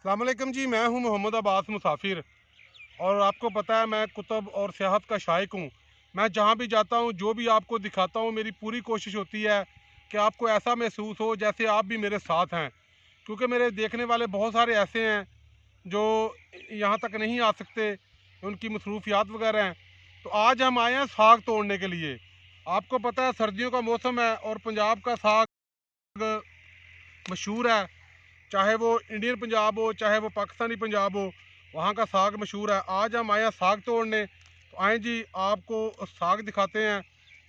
अस्सलाम वालेकुम जी, मैं हूं मोहम्मद अब्बास मुसाफिर। और आपको पता है मैं कुतुब और सियाहत का शाइक हूं। मैं जहां भी जाता हूं, जो भी आपको दिखाता हूं, मेरी पूरी कोशिश होती है कि आपको ऐसा महसूस हो जैसे आप भी मेरे साथ हैं। क्योंकि मेरे देखने वाले बहुत सारे ऐसे हैं जो यहाँ तक नहीं आ सकते, उनकी मसरूफियात वगैरह हैं। तो आज हम आए हैं साग तोड़ने के लिए। आपको पता है सर्दियों का मौसम है और पंजाब का साग मशहूर है। चाहे वो इंडियन पंजाब हो, चाहे वो पाकिस्तानी पंजाब हो, वहाँ का साग मशहूर है। आज हम आए हैं साग तोड़ने। तो आए जी, आपको साग दिखाते हैं।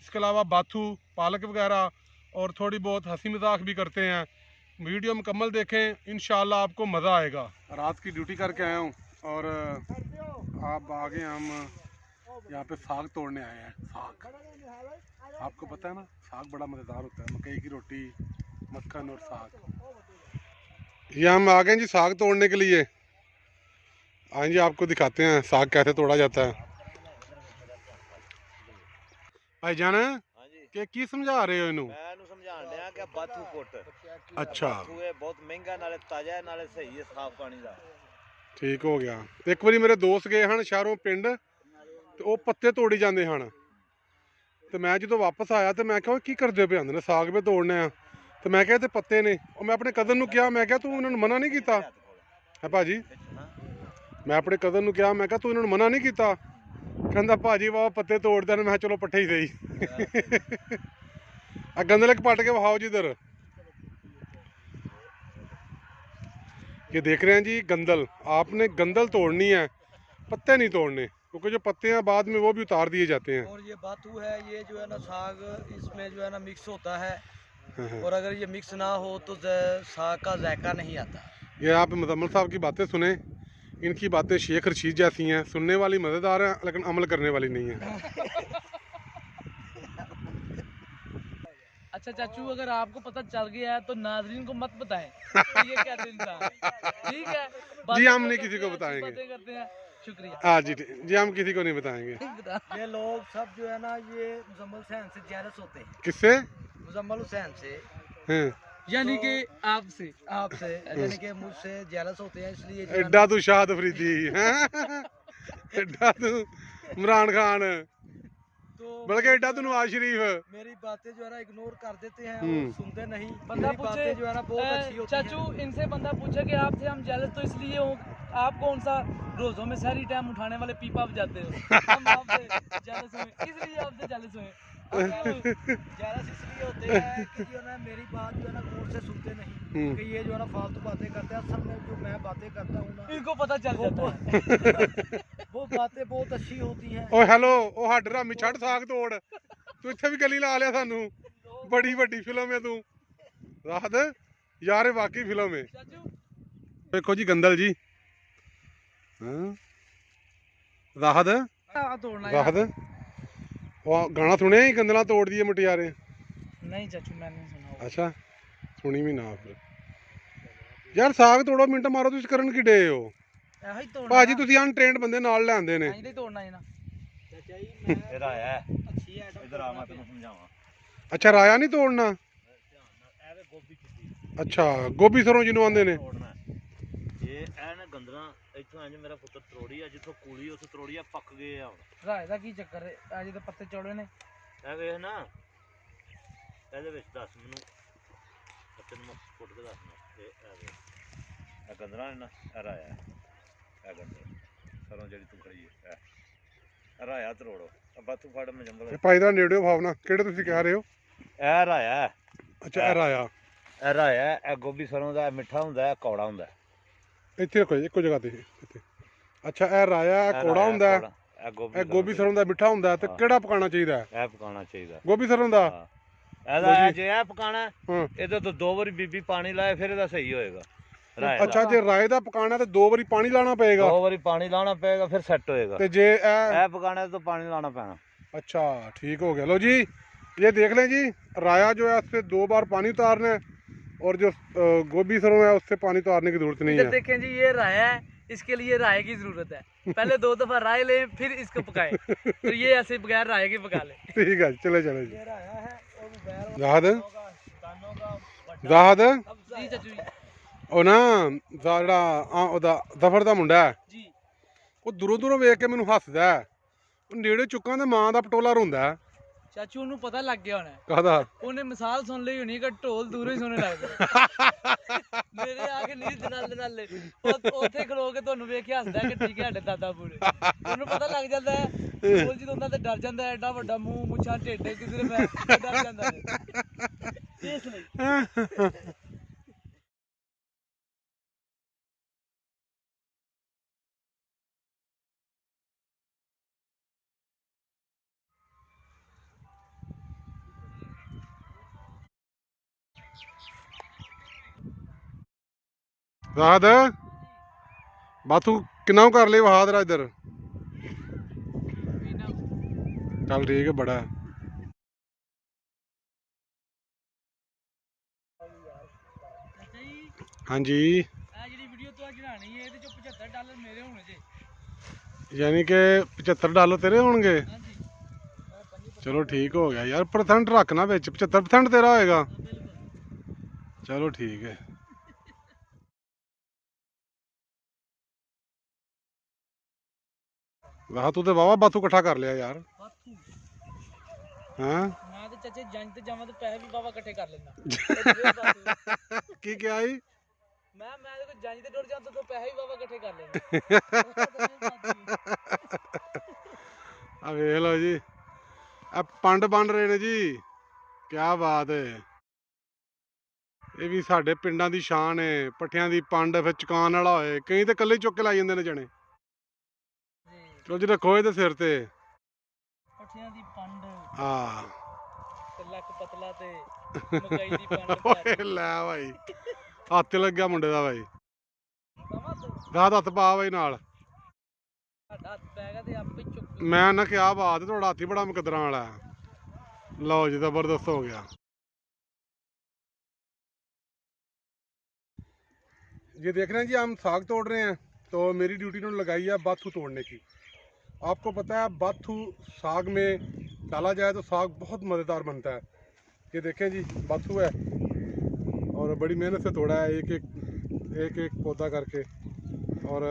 इसके अलावा बाथू, पालक वगैरह और थोड़ी बहुत हंसी मजाक भी करते हैं। वीडियो मुकम्मल देखें, इंशाल्लाह आपको मज़ा आएगा। रात की ड्यूटी करके आया हूँ और आप आगे हम यहाँ पे साग तोड़ने आए हैं। साग, आपको पता है ना, साग बड़ा मज़ेदार होता है। मकई की रोटी, मक्खन और साग। ये हम आ गए जी साग तोड़ने के लिए। हाँ जी, आपको दिखाते हैं साग कैसे तोड़ा जाता है। भाई जान हाँ जी, के की समझा रहे हो इनू? मैं ਇਹਨੂੰ ਸਮਝਾਣ ਡਿਆ ਕਿ ਬਾਥੂ ਕੁੱਟ अच्छा, ਬਾਥੂ ਇਹ ਬਹੁਤ ਮਹਿੰਗਾ ਨਾਲੇ ਤਾਜ਼ਾ ਹੈ ਨਾਲੇ ਸਹੀ ਹੈ ਸਾਫ ਪਾਣੀ ਦਾ। ठीक हो गया। एक बारी मेरे दोस्त गए हैं शहरों पिंड, तो वो पत्ते तोड़ी जाते हैं। तो मैं जो वापस आया तो मैं क्या की करते पे आंदे ने साग पे तोड़ने आ। तो मैं क्या पत्ते ने, और मैं अपने कदन नूं कहा, मैं क्या तू इन्होंने मना नहीं किया है भाजी। मैं अपने कदन नूं कहा, मैं क्या तू इन्होंने मना नहीं किया। कहता भाजी वाह पत्ते तोड़ते हैं। मैं चलो पट्ठे ही सही। आ गंदले पट के वहाओ जी इधर। ये देख रहे हैं जी गंदल। आपने गंदल तोड़नी है, पत्ते नहीं तोड़ने, क्योंकि जो पत्ते हैं बाद में वो भी उतार दिए जाते हैं। और ये बातू है, ये जो है ना साग इसमें जो है ना मिक्स होता है। हाँ हाँ। और अगर ये मिक्स ना हो तो साग का जायका नहीं आता। ये आप मुजम्मल साहब की बातें सुने, इनकी बातें शेख रशीद जैसी हैं, सुनने वाली मज़ेदार हैं लेकिन अमल करने वाली नहीं है। अच्छा चाचू, अगर आपको पता चल गया है तो नाजरीन को मत बताएं तो ये क्या दिन था। ठीक है, जी हम नहीं करते किसी को हैं, बताएंगे। बातें करते हैं। शुक्रिया। हाँ जी जी, हम किसी को नहीं बताएंगे। ये लोग सब जो है ना ये मुजम्मल हुसैन से जेलस होते हैं। किससे? मुजम्मल हुसैन से, हैं यानी कि आपसे आपसे, यानी कि मुझसे जेलस होते हैं, इसलिए जो है एडा ना, तू शाद अफरीदी हैं? एडा तू इमरान खान, तो बल्कि एडा तू नवाज शरीफ। मेरी बातें जो है ना इग्नोर कर देते हैं हम्म। और सुनते नहीं। बंदा मेरी पूछे बातें जो है ना बहुत अच्छी होती चाचू, हैं। इनसे बंदा पूछे कि आपसे हम जेलस तो इसलिए हो, आप कौन सा रोजों में सारी टाइम उठाने वाले पीपा बजाते हो। हम आपसे जेलस हुए, इसलिए आपसे जेलस हुए। जेलस इसलिए होते हैं कि जो है ना मेरी बात जो है ना गौर से सुनते नहीं, कि ये जो है ना फालतू बातें करते हैं। असल में जो मैं बातें करता हूँ ना, इनको पता चल जाता है। वो बातें बहुत अच्छी होती हैं। ओ हेलो, ओ हड रामी छड़ साग तोड़। तू इत्थे भी गली ला लिया सानू। बड़ी बड़ी फिल्म है तू। राहत यार, वाकई फिल्म है। चाचू देखो जी गंदल जी। हाँ राहत, तोड़ना है राहत वो गाना सुने ही, गंदला तोड़ दिए मुटियारे। नहीं चाचू, मैंने नहीं सुना होगा। अच्छा सुनी भी ना फिर। यार साग तोड़ो, मिंट मारो, तुम करन की डे हो ਇਹੋ ਹੀ ਤੋੜਨਾ भाजी। तुम अनट्रेंड बंदे नाल ले आंदे ने। ਇਹੀ ਤੋੜਨਾ ਹੈ ਨਾ। चाचा जी मैं ਇਹ ਰਾਇਆ ਹੈ, अच्छी आइटम ਇਧਰ ਆ ਮੈਂ ਤੈਨੂੰ ਸਮਝਾਵਾਂ। अच्छा राया नहीं तोड़ना। ਐਵੇਂ ਗੋਭੀ ਕੀਤੀ अच्छा गोभी सरों जिन्हों आंदे ने। ਤੋੜਨਾ ਇਹ ਐ ਨਾ ਗੰਦਲਾਂ ਇੱਥੋਂ ਇੰਜ ਮੇਰਾ ਪੁੱਤਰ ਤਰੋੜੀ ਆ, ਜਿੱਥੋਂ ਕੂਲੀ ਉੱਥੇ ਤਰੋੜੀ ਆ, ਪੱਕ ਗਏ ਆ ਹੁਣ। ਰਾਏ ਦਾ ਕੀ ਚੱਕਰ ਹੈ, ਅੱਜ ਦੇ ਪੱਤੇ ਚੌੜੇ ਨੇ। ਇਹ ਵੇਖ ਨਾ, ਇਹਦੇ ਵਿੱਚ ਦੱਸ ਮੈਨੂੰ, ਤੈਨੂੰ ਮੈਂ ਫੁੱਟ ਕੇ ਦੱਸਣਾ। ਇਹ ਵੇਖ, ਇਹ ਗੰਦਲਾਂ ਨੇ ਨਾ, ਇਹ ਰਾਇਆ ਹੈ, ਇਹ ਗੰਦਲ ਸਰੋਂ ਜਿਹੜੀ ਤੂੰ ਖੜੀ ਹੈ, ਇਹ ਰਾਇਆ ਤਰੋੜੋ। ਬਾਥੂ ਫੜ ਮਜੰਬਲ, ये भाई दा नेड़ियो भावना केड़े तुसी कह रहे हो? ਇਹ ਰਾਇਆ ਹੈ। अच्छा ए राया ਇਹ ਰਾਇਆ ਹੈ, ਇਹ ਗੋਭੀ ਸਰੋਂ ਦਾ ਮਿੱਠਾ ਹੁੰਦਾ ਹੈ, ਕੌੜਾ ਹੁੰਦਾ ਹੈ। ਇੱਥੇ ਰੱਖੋ ਜੀ, ਇੱਕੋ ਜਗ੍ਹਾ ਤੇ ਇੱਥੇ। ਅੱਛਾ ਇਹ ਰਾਇਆ, ਇਹ ਕੋੜਾ ਹੁੰਦਾ ਹੈ, ਇਹ ਇਹ ਗੋਭੀ ਸਰੋਂ ਦਾ ਮਿੱਠਾ ਹੁੰਦਾ ਹੈ। ਤੇ ਕਿਹੜਾ ਪਕਾਉਣਾ ਚਾਹੀਦਾ ਹੈ? ਇਹ ਪਕਾਉਣਾ ਚਾਹੀਦਾ ਗੋਭੀ ਸਰੋਂ ਦਾ। ਹਾਂ। ਇਹਦਾ ਜੇ ਇਹ ਪਕਾਣਾ, ਹਾਂ ਇਹਦੇ ਤੋਂ 2 ਵਾਰੀ ਬੀਬੀ ਪਾਣੀ ਲਾਏ ਫਿਰ ਇਹਦਾ ਸਹੀ ਹੋਏਗਾ। ਰਾਏ ਦਾ ਅੱਛਾ ਜੇ ਰਾਏ ਦਾ ਪਕਾਉਣਾ ਤੇ 2 ਵਾਰੀ ਪਾਣੀ ਲਾਣਾ ਪਏਗਾ। 2 ਵਾਰੀ ਪਾਣੀ ਲਾਣਾ ਪਏਗਾ, ਫਿਰ ਸੈੱਟ ਹੋਏਗਾ। ਤੇ ਜੇ ਇਹ ਇਹ ਪਕਾਣਾ तो पानी लाना पैना। अच्छा ठीक हो गया। लो जी ये देख लें जी, राया जो है उससे 2 बार पानी उतारना है, और जो गोभी सरों है उससे पानी उतारने की जरूरत नहीं इधर है। देखें जी, ये राय है, इसके लिए राय की जरूरत है। पहले 2 दफा राय लें फिर इसको पकाएं, तो ये ऐसे बगैर राय के पका ले। ठीक है चले चले जी। ये राया है और बैल राहत कानों का राहत जी चाचू जी, ਉਹ ਨਾ ਜਿਹੜਾ ਉਹਦਾ ਜ਼ਫਰ ਦਾ ਮੁੰਡਾ ਹੈ, ਜੀ ਉਹ ਦੂਰੋਂ ਦੂਰੋਂ ਵੇਖ ਕੇ ਮੈਨੂੰ ਹੱਸਦਾ ਹੈ। ਉਹ ਨੇੜੇ ਚੁੱਕਾਂ ਤੇ ਮਾਂ ਦਾ ਪਟੋਲਾ ਰੋਂਦਾ ਹੈ। ਚਾਚੂ ਨੂੰ ਪਤਾ ਲੱਗ ਗਿਆ ਹੋਣਾ, ਕਾਹਦਾ? ਉਹਨੇ ਮਿਸਾਲ ਸੁਣ ਲਈ ਹੋਣੀ ਕਿ ਢੋਲ ਦੂਰੋਂ ਹੀ ਸੁਣਨੇ ਲੱਗਦੇ ਮੇਰੇ ਆ ਕੇ ਨੀਂਦ ਨਾਲੇ ਉੱਥੇ ਖਲੋ ਕੇ ਤੁਹਾਨੂੰ ਵੇਖ ਕੇ ਹੱਸਦਾ ਕਿ ਠੀਕ ਹੈ ਸਾਡੇ ਦਾਦਾ ਪੂਰੇ। ਉਹਨੂੰ ਪਤਾ ਲੱਗ ਜਾਂਦਾ ਹੈ ਢੋਲ ਜਦੋਂ ਹੁੰਦਾ ਤੇ ਡਰ ਜਾਂਦਾ ਹੈ, ਐਡਾ ਵੱਡਾ ਮੂੰਹ ਮੁੱਛਾਂ ਢੇਡੇ ਕਿਸੇ ਦੇ ਪੈ ਡਰ ਜਾਂਦਾ ਹੈ ਇਸ ਲਈ। ਰਾਤ ਬਾਥੂ ਕਿੰਨਾ ਕੁ ਕਰ ਲਈ ਵਹਾ ਤੇਰਾ ਇੱਧਰ? ਚੱਲ ਠੀਕ ਹੈ, ਬੜਾ ਹੈ। ਚਾਚਾ ਜੀ ਹਾਂਜੀ, ਇਹ ਜਿਹੜੀ ਵੀਡੀਓ ਤੋਂ ਬਣਾਣੀ ਹੈ ਇਹਦੇ ਚੋਂ $75 ਮੇਰੇ ਹੋਣੇ ਜੇ। ਯਾਨੀ ਕਿ $75 ਤੇਰੇ ਹੋਣਗੇ। ਹਾਂਜੀ ਚਲੋ ਠੀਕ ਹੋ ਗਿਆ ਯਾਰ, % ਰੱਖਣਾ ਵਿੱਚ, 75% ਤੇਰਾ ਹੋਏਗਾ। ਬਿਲਕੁਲ। ਚਲੋ ਠੀਕ ਹੈ। ਵਾਹ ਤੂੰ ਤੇ ਵਾਵਾ ਬਾਥੂ ਇਕੱਠਾ ਕਰ ਲਿਆ ਯਾਰ। ਬਾਥੂ ਹਾਂ ਮੈਂ ਤੇ ਚਾਚੇ ਜੰਜ ਤੇ ਜਾਵਾਂ ਤੇ ਪੈਸੇ ਵੀ ਬਾਬਾ ਇਕੱਠੇ ਕਰ ਲੈਂਦਾ ਕੀ ਕਿਹਾ ਜੀ? ਮੈਂ ਤੇ ਜੰਜ ਤੇ ਟੁਰ ਜਾਂਦਾ ਤਾਂ ਪੈਸੇ ਵੀ ਬਾਬਾ ਇਕੱਠੇ ਕਰ ਲੈਂਦਾ ਆ ਵੇਖ ਲਓ ਜੀ, ਆ ਪੰਡ ਬਣ ਰਹੇ ਨੇ ਜੀ, ਕਿਆ ਬਾਤ ਹੈ। ਇਹ ਵੀ ਸਾਡੇ ਪਿੰਡਾਂ ਦੀ ਸ਼ਾਨ ਹੈ, ਪੱਠਿਆਂ ਦੀ ਪੰਡ ਫਿਰ ਚੁਕਾਉਣ ਵਾਲਾ ਹੋਏ, ਕਈ ਤੇ ਇਕੱਲੇ ਚੁੱਕ ਕੇ ਲਾਈ ਜਾਂਦੇ ਨੇ ਜਣੇ। ਜੀ ਚਲੋ ਜੀ ਰੱਖੋ ਇਹਦੇ ਸਿਰ ਤੇ। ਪੱਠਿਆਂ ਦੀ ਪੰਡ ਆ ਤੇ ਲੱਕ ਪਤਲਾ ਤੇ ਮਕਾਈ ਦੀ ਪੰਡ ਓਏ ਲੈ ਭਾਈ, ਹੱਥ ਲੱਗਿਆ ਮੁੰਡੇ ਦਾ ਭਾਈ। ਕਮਾ ਤੂੰ ਰਾਤ ਹੱਥ ਪਾ ਬਾਈ ਨਾਲ। ਸਾਡਾ ਹੱਥ ਪੈ ਗਿਆ ਤੇ ਆਪੇ ਚੁੱਕ ਮੈਂ ਨਾ ਕਿਹਾ ਬਾਤ, ਤੁਹਾਡਾ ਹੱਥ ਹੀ ਬੜਾ ਮੁਕੱਦਰਾਂ ਵਾਲਾ ਹੈ। ਲਓ ਜੀ, ਜ਼ਬਰਦਸਤ हो गया। ये देख रहे हैं जी, हम साग तोड़ रहे हैं, तो मेरी ड्यूटी ने लगाई है बाथू तोड़ने की। आपको पता है बाथू साग में डाला जाए तो साग बहुत मज़ेदार बनता है। ये देखें जी, बाथू है और बड़ी मेहनत से तोड़ा है, एक पौधा करके। और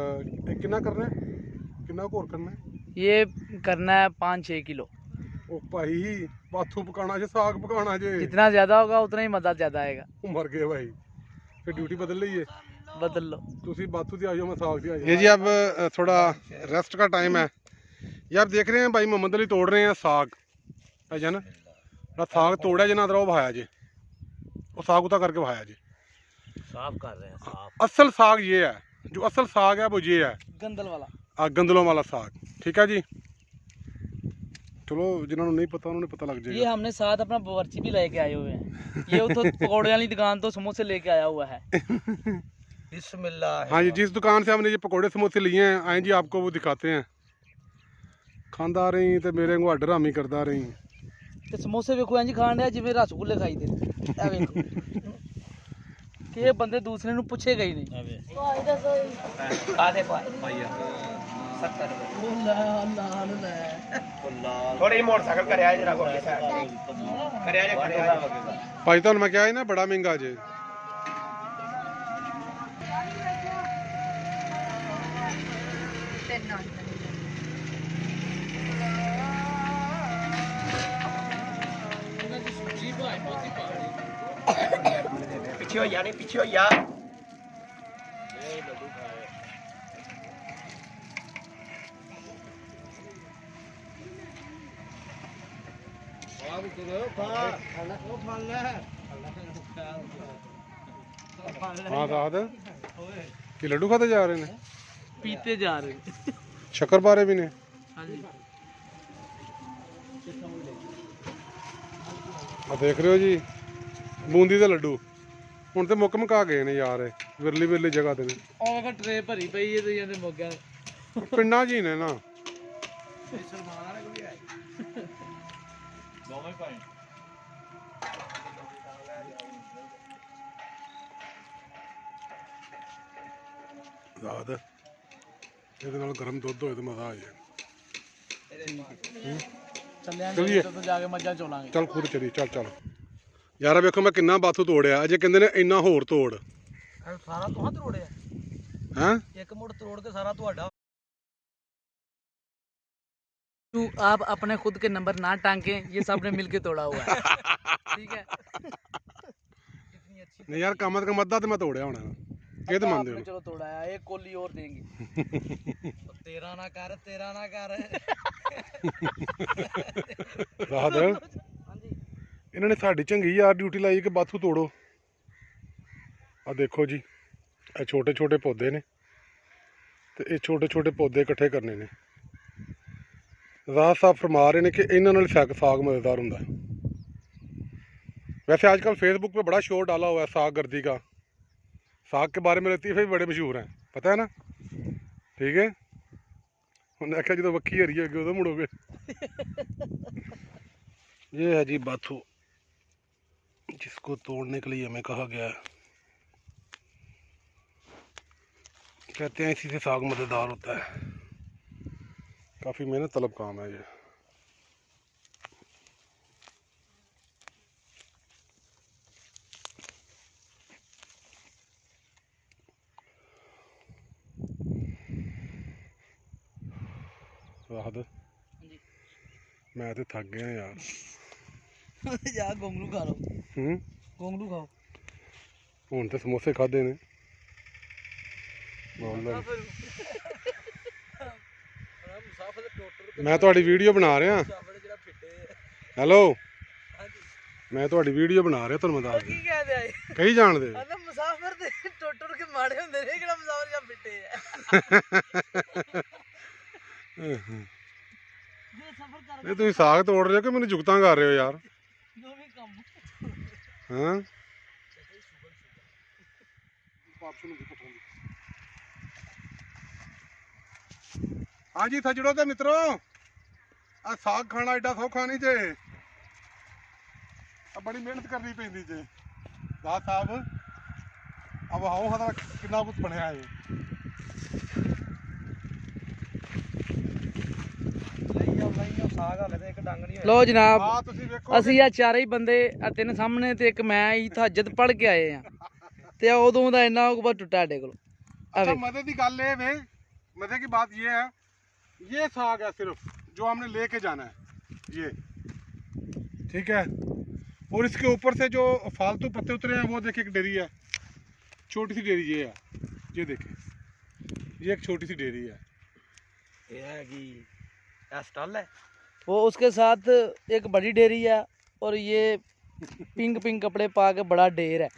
कितना करना है, कितना को और करना है? ये करना है 5-6 किलो। ओ भाई, बाथू पकाना जे, साग पकाना जे। जितना ज्यादा होगा उतना ही मजा ज्यादा आएगा। मर गए भाई, फिर ड्यूटी बदल ली है। बदल लो। तुसी बाथू से आइयो, मैं साग से आइयो। ये जी अब थोड़ा रेस्ट का टाइम है। ये आप देख रहे हैं भाई मोहम्मद अली तोड़ रहे हैं साग, भाईजान। ना साग तोड़ा जे ना वो बहाया जे, वो साग उतार करके बहाया जे। साफ कर रहे हैं, साफ। असल साग ये है, जो असल साग है वो ये है, गंदल वाला, गंदलों वाला साग। ठीक है जी, चलो जिन्होंने नहीं पता उन्होंने पता लग ये जाएगा। हमने साथ अपना बावर्ची भी लेके आए हुए हैं। ये उतो पकौड़े वाली दुकान तो समोसे लेके आया हुआ है। बिस्मिल्लाह। हाँ जी, जिस दुकान से हमने ये पकौड़े समोसे लिए हैं, आए जी आपको वो दिखाते हैं। खांदा रही तो मेरे को हड्ड हरामी करदा रही। ਤੇ ਸਮੋਸੇ ਵੇਖੋ ਇੰਜ ਖਾਣ ਡਿਆ ਜਿਵੇਂ ਰਸਗੁੱਲੇ ਖਾਈਦੇ ਨੇ। ਇਹ ਵੇਖੋ ਕਿ ਇਹ ਬੰਦੇ ਦੂਸਰੇ ਨੂੰ ਪੁੱਛੇਗਾ ਹੀ ਨਹੀਂ। ਆਦੇ ਪਾਏ 70 ਰੁਪਏ। ਥੋੜੀ ਮੋਟਰਸਾਈਕਲ ਕਰਿਆ ਜਰਾ ਕੋਲ ਕਰਿਆ ਜੇ भाई तो मैं क्या है ना, बड़ा महंगा जे। ਪਿੱਛੇ ਹੋ ਜਾ, ਨਹੀਂ ਪਿੱਛੇ ਹੋ ਜਾ। हाँ दाद कि लड्डू खाते जा रहे हैं, पीते जा रहे। शक्कर बारे भी ने। हाँ जी। आ देख रहे हो जी, बूंदी दे लड्डू ਹੁਣ ਤੇ ਮੁੱਕ ਮੁਕਾ ਗਏ ਨੇ ਯਾਰ, ਵਿਰਲੀ ਵਿਰਲੀ ਜਗ੍ਹਾ ਤੇ ਨੇ। ਉਹ ਵੇਖ ਟਰੇ ਭਰੀ ਪਈ ਹੈ ਤੇ ਜਾਂਦੇ ਮੋਗਿਆ ਪਿੰਡਾਂ 'ਚ ਹੀ ਨੇ ਨਾ। ਸਲਮਾਨ ਵਾਲੇ ਕੋਲ ਆਏ ਦੋਵੇਂ ਭਾਈ। ਦਾਦ ਇਹਦੇ ਨਾਲ ਗਰਮ ਦੁੱਧ ਹੋਏ ਤੇ ਮਜ਼ਾ ਆ ਜਾਏ। ਚੱਲਿਆ ਤੋਂ ਜਾ ਕੇ ਮੱਝਾਂ ਚੋਲਾਂਗੇ। ਚੱਲ ਖੁਦ ਚਲੀ, ਚੱਲ ਚੱਲ। ਯਾਰ ਵੇਖੋ ਮੈਂ ਕਿੰਨਾ ਬਾਥੂ ਤੋੜਿਆ, ਅਜੇ ਕਹਿੰਦੇ ਨੇ ਇੰਨਾ ਹੋਰ ਤੋੜ ਸਾਰਾ ਤੁਹਾਂ ਤਰੋੜਿਆ हैं ਇੱਕ ਮੁੜ ਤਰੋੜ ਕੇ ਸਾਰਾ ਤੁਹਾਡਾ तू आप अपने खुद के नंबर ना टांगे, ये सबने मिलके तोड़ा हुआ है। ठीक है, इतनी अच्छी नहीं यार कम से कम अद्धा तो मैं तोड़िया होना ये तो मानते आपने हो चलो तोड़ा है, एक कोली और देंगे। तेरा ना कर राहत हाँ जी, इन्होंने साड़ी चंगी यार ड्यूटी लाई कि बाथू तोड़ो आ देखो जी ये छोटे छोटे पौधे ने तो ये छोटे छोटे पौधे इकट्ठे करने ने राहत साहब फरमा रहे हैं कि इन्होंने साग मज़ेदार होंगे। वैसे आजकल फेसबुक पे बड़ा शोर डाला हुआ है साग गर्दी का, साग के बारे में लतीफ़े भी बड़े मशहूर हैं, पता है ना। ठीक है, उन्हें आख्या जो वक्की हरी होगी उधर मुड़ोगे। ये है जी बाथू जिसको तोड़ने के लिए हमें कहा गया है। कहते हैं इसी से साग मज़ेदार होता है, काफ़ी मेहनत तलब काम है ये। राहत जी। मैं तो थक गया यार। जा गोंगलू खा लो, गोंगलू खाओ। हुण तो समोसे खाधे ने मैं ਤੁਹਾਡੀ ਵੀਡੀਓ ਬਣਾ ਰਿਹਾ। ਹੈਲੋ ਮੈਂ ਤੁਹਾਡੀ ਵੀਡੀਓ ਬਣਾ ਰਿਹਾ, ਤੁਹਾਨੂੰ ਮੈਂ ਦੱਸ ਕੀ ਕਹਿੰਦੇ ਆਏ ਕਹੀ ਜਾਣਦੇ ਆਂਦਾ ਮੁਸਾਫਰ ਦੇ ਟੁੱਟ ਕੇ ਮਾੜੇ ਹੁੰਦੇ ਨੇ, ਕਿਹੜਾ ਮੁਸਾਫਰ ਜਾਂ ਫਿੱਟੇ ਆ। ਜੇ ਸਫਰ ਕਰ ਇਹ ਤੁਸੀਂ ਸਾਗ ਤੋੜ ਰਹੇ ਹੋ ਕਿ ਮੈਨੂੰ ਜੁਗਤਾਂ ਕਰ ਰਹੇ ਹੋ ਯਾਰ? ਜੋ ਵੀ ਕੰਮ ਹਾਂ हाँ जी सजड़ो ते मित्रों आ साग खाना एडा सौखा नहीं जे, बड़ी मेहनत करनी पैंदी जे। राहत साहब अब आओ हदा कितना कुछ बनया है। ਲਈ ਜਾਓ ਸਾਗ ਹਲੇ ਤੇ ਇੱਕ ਡੰਗ ਨਹੀਂ ਹੋਇਆ। ਲੋ ਜਨਾਬ, हाँ तुसी वेखो ਅਸੀਂ ਆ ਚਾਰੇ ਹੀ ਬੰਦੇ ਆ ਤਿੰਨ ਸਾਹਮਣੇ ਤੇ ਇੱਕ ਮੈਂ ਹੀ ਤਹੱਜਦ ਪੜ ਕੇ ਆਏ ਆ, ਤੇ ਉਦੋਂ ਦਾ ਇੰਨਾ ਕੁ ਬਾਅਦ ਟੁੱਟਾ ਸਾਡੇ ਕੋਲ। अच्छा मजे की गल ये वे, मजे की बात ये है, ये साग है सिर्फ जो हमने लेके जाना है ये, ठीक है। और इसके ऊपर से जो फालतू पत्ते उतरे हैं वो देखिए एक डेरी है, छोटी सी डेरी ये है, ये देखिए ये एक छोटी सी डेरी है। ਇਹ ਹੈਗੀ ਇਹ ਸਟਲ ਹੈ। वो उसके साथ एक बड़ी डेयरी है और ये पिंक पिंक कपड़े पा के बड़ा ढेर है।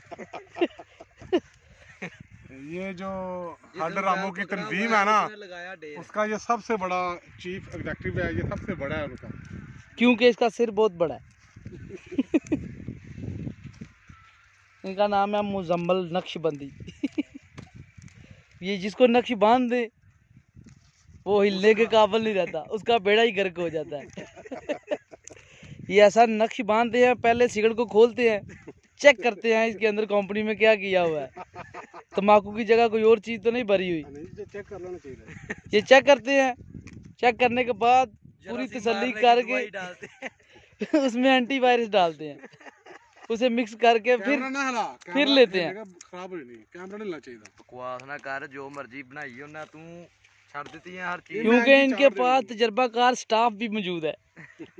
ये जो हड रामों की तंजीम है ना, लगाया ढेर। उसका ये सबसे बड़ा चीफ एग्जेक्टिव है, ये सबसे बड़ा है उनका, क्योंकि इसका सिर बहुत बड़ा है। इनका नाम है मुजम्मल नक्शबंदी। ये जिसको नक्श बांध दे वो हिलने के काबिल नहीं रहता, उसका बेड़ा ही गर्क हो जाता है। ये ऐसा नक्श बांधते हैं, पहले सिगरेट को खोलते हैं, चेक करते हैं इसके अंदर कंपनी में क्या किया हुआ है, तम्बाकू की जगह कोई और चीज़ तो नहीं भरी हुई। चेक कर लेना चाहिए। ये चेक करते हैं, चेक करने के बाद पूरी तसल्ली करके उसमें एंटीवायरस डालते हैं, उसे मिक्स करके फिर कैमरा ना हिला, फिर कैमरा लेते हैं। जगह खराब हो जानी, कैमरा नहीं हिलना चाहिए। बकवास ना कर, जो मर्जी बनाई होना तू छड़ देती है हर चीज। क्योंकि इनके पास तजर्बाकार स्टाफ भी मौजूद है।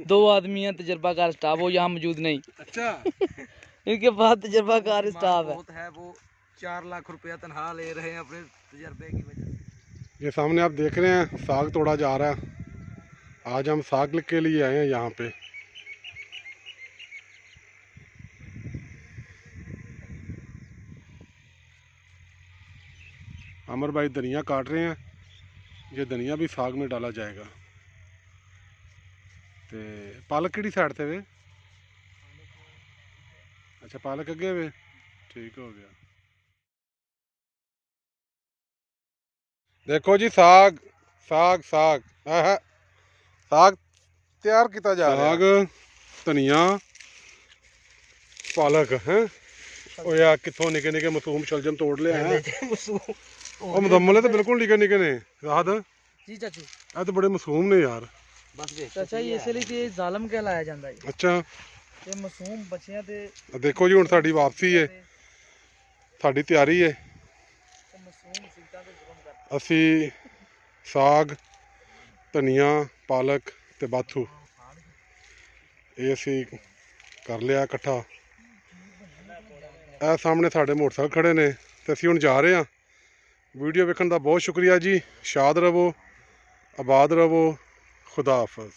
2 आदमी हैं तजर्बाकार स्टाफ, वो यहाँ मौजूद नहीं। अच्छा इनके पास तजर्बाकार स्टाफ है। बहुत है, वो 4 लाख रुपया तनख्वाह ले रहे हैं अपने तजर्बे की वजह से। ये सामने आप देख रहे हैं साग तोड़ा जा रहा है। आज हम साग के लिए आए हैं यहाँ पे। अमर भाई धनिया काट रहे हैं, ये धनिया भी साग में डाला जाएगा। ते पालक किहड़ी साइड ते वे? अच्छा पालक अगे वे, ठीक हो गया। देखो जी साग साग साग साग तैयार किया जा रहा है। साग धनिया पालक है ओ यार कितों निके निके मासूम शलजम तोड़ लिया है। ओ मुदम्मल तो बिल्कुल निके निके ने। राहत जी चाचू, ਇਹ तो बड़े मासूम ने यार। बस देख चाचा ये इसलिए जालम कहलाया जाता है। अच्छा ये मासूम बच्चियां ते देखो जी हुण साडी वापसी है, साडी तैयारी है। ਅਸੀਂ ਸਾਗ, ਧਨੀਆ, ਪਾਲਕ ਤੇ ਬਾਥੂ ਇਹ ਅਸੀਂ ਕਰ ਲਿਆ ਇਕੱਠਾ। ਇਹ ਸਾਹਮਣੇ ਸਾਡੇ ਮੋਟਰਸਾਈਕਲ ਖੜੇ ਨੇ ਤੇ ਅਸੀਂ ਹੁਣ ਜਾ ਰਹੇ ਹਾਂ। ਵੀਡੀਓ ਵੇਖਣ ਦਾ ਬਹੁਤ ਸ਼ੁਕਰੀਆ ਜੀ। ਸ਼ਾਦ ਰਵੋ, ਆਬਾਦ ਰਵੋ, ਖੁਦਾ ਹਾਫਿਜ਼।